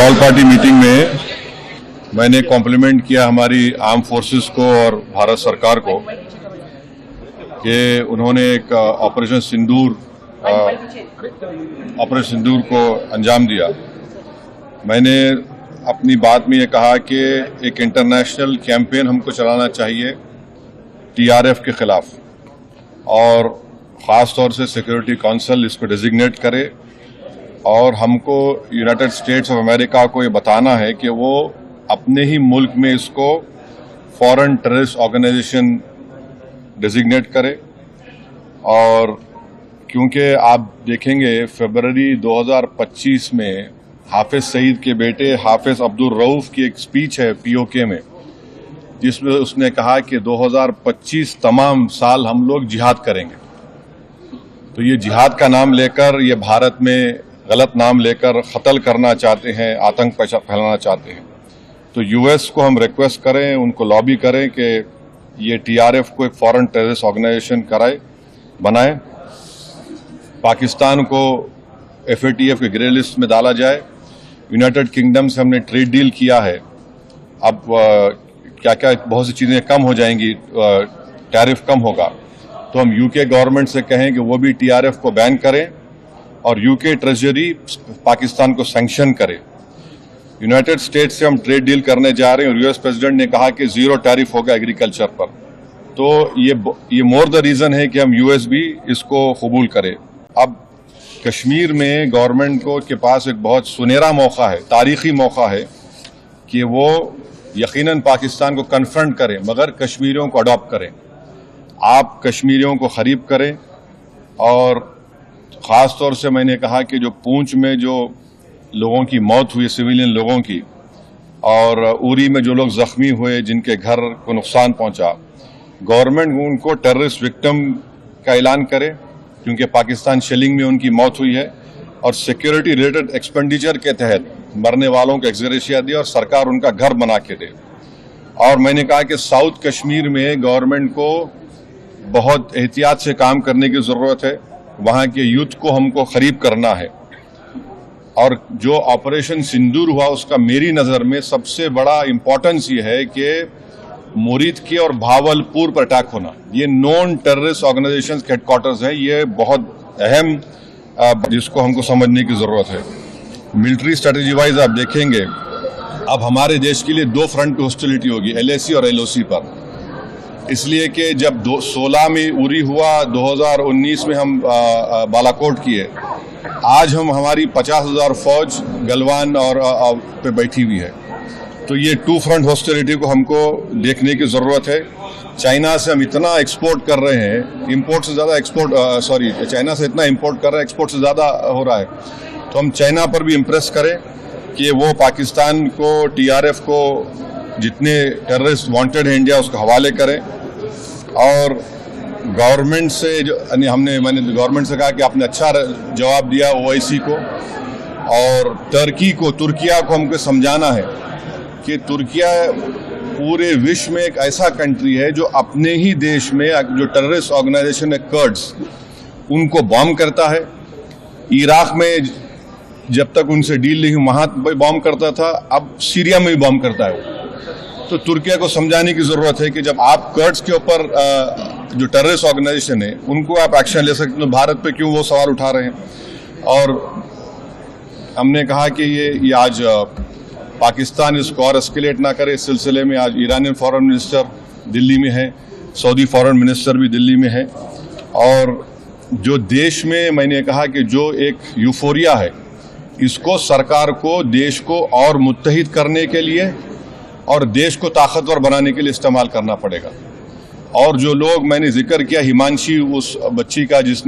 All party meeting में मैंने complement किया हमारी आर्म फोर्सेस को और भारत सरकार को कि उन्होंने एक ऑपरेशन सिंदूर को अंजाम दिया। मैंने अपनी बात में ये कहा कि एक इंटरनेशनल कैंपेन हमको चलाना चाहिए टीआरएफ के खिलाफ, और ख़ास तौर से सिक्योरिटी काउंसिल इसको डिजिग्नेट करे और हमको यूनाइटेड स्टेट्स ऑफ अमेरिका को ये बताना है कि वो अपने ही मुल्क में इसको फॉरेन टेररिस्ट ऑर्गेनाइजेशन डिजिग्नेट करे। और क्योंकि आप देखेंगे फरवरी 2025 में हाफिज सईद के बेटे हाफिज अब्दुल रऊफ की एक स्पीच है पीओके में, जिसमें उसने कहा कि 2025 तमाम साल हम लोग जिहाद करेंगे। तो ये जिहाद का नाम लेकर, ये भारत में गलत नाम लेकर कत्ल करना चाहते हैं, आतंक फैलाना चाहते हैं। तो यूएस को हम रिक्वेस्ट करें, उनको लॉबी करें कि ये टीआरएफ को एक फॉरेन टेररिस्ट ऑर्गेनाइजेशन बनाए, पाकिस्तान को एफएटीएफ के ग्रे लिस्ट में डाला जाए। यूनाइटेड किंगडम से हमने ट्रेड डील किया है, अब क्या क्या बहुत सी चीज़ें कम हो जाएंगी, टैरिफ कम होगा। तो हम यूके गवर्नमेंट से कहें कि वो भी टीआरएफ को बैन करें और यूके ट्रेजरी पाकिस्तान को सैंक्शन करे। यूनाइटेड स्टेट्स से हम ट्रेड डील करने जा रहे हैं और यूएस प्रेसिडेंट ने कहा कि जीरो टैरिफ होगा एग्रीकल्चर पर। तो ये मोर द रीज़न है कि हम यूएस भी इसको कबूल करें। अब कश्मीर में गवर्नमेंट के पास एक बहुत सुनहरा मौका है, तारीखी मौका है कि वो यकीनन पाकिस्तान को कन्फ्रंट करें, मगर कश्मीरियों को अडॉप्ट करें। आप कश्मीरियों को खरीब करें। और ख़ास तौर से मैंने कहा कि जो पूंछ में जो लोगों की मौत हुई, सिविलियन लोगों की, और उरी में जो लोग ज़ख्मी हुए, जिनके घर को नुकसान पहुंचा, गवर्नमेंट उनको टेररिस्ट विक्टिम का ऐलान करे, क्योंकि पाकिस्तान शेलिंग में उनकी मौत हुई है, और सिक्योरिटी रिलेटेड एक्सपेंडिचर के तहत मरने वालों को एक्सग्रेशिया दे और सरकार उनका घर बना के दे। और मैंने कहा कि साउथ कश्मीर में गवर्नमेंट को बहुत एहतियात से काम करने की ज़रूरत है, वहाँ के यूथ को हमको करीब करना है। और जो ऑपरेशन सिंदूर हुआ उसका मेरी नज़र में सबसे बड़ा इम्पोर्टेंस ये है कि मुरीद के और भावलपुर पर अटैक होना, ये नॉन टेररिस्ट ऑर्गेनाइजेशन के हेडक्वार्टर्स हैं, ये बहुत अहम जिसको हमको समझने की ज़रूरत है। मिलिट्री स्ट्रेटजी वाइज आप देखेंगे अब हमारे देश के लिए दो फ्रंट पे हॉस्टिलिटी होगी, एलएसी और एलओसी पर। इसलिए कि जब 16 में उरी हुआ, 2019 में हम बालाकोट किए, आज हमारी 50,000 फौज गलवान और पे बैठी हुई है। तो ये टू फ्रंट हॉस्टिलिटी को हमको देखने की ज़रूरत है। चाइना से हम इतना एक्सपोर्ट कर रहे हैं, इंपोर्ट से ज़्यादा चाइना से इतना इंपोर्ट कर रहे हैं, एक्सपोर्ट से ज़्यादा हो रहा है। तो हम चाइना पर भी इम्प्रेस करें कि वो पाकिस्तान को, टीआरएफ को, जितने टेररिस्ट वांटेड है इंडिया, उसको हवाले करें। और गवर्नमेंट से मैंने गवर्नमेंट से कहा कि आपने अच्छा जवाब दिया ओआईसी को, और तुर्किया को हमको समझाना है कि तुर्किया पूरे विश्व में एक ऐसा कंट्री है जो अपने ही देश में जो टेररिस्ट ऑर्गेनाइजेशन है कर्ड्स, उनको बॉम्ब करता है। इराक में जब तक उनसे डील नहीं वहाँ बॉम्ब करता था, अब सीरिया में भी बॉम्ब करता है। तो तुर्किया को समझाने की ज़रूरत है कि जब आप कर्ड्स के ऊपर जो टेररिस्ट ऑर्गेनाइजेशन है उनको आप एक्शन ले सकते, तो भारत पे क्यों वो सवाल उठा रहे हैं। और हमने कहा कि ये आज पाकिस्तान इसको और एस्केलेट ना करे। इस सिलसिले में आज ईरानियन फॉरेन मिनिस्टर दिल्ली में है, सऊदी फॉरेन मिनिस्टर भी दिल्ली में है। और जो देश में मैंने कहा कि जो एक यूफोरिया है, इसको सरकार को देश को और मुत्तहिद करने के लिए और देश को ताकतवर बनाने के लिए इस्तेमाल करना पड़ेगा। और जो लोग मैंने जिक्र किया, हिमांशी उस बच्ची का जिसने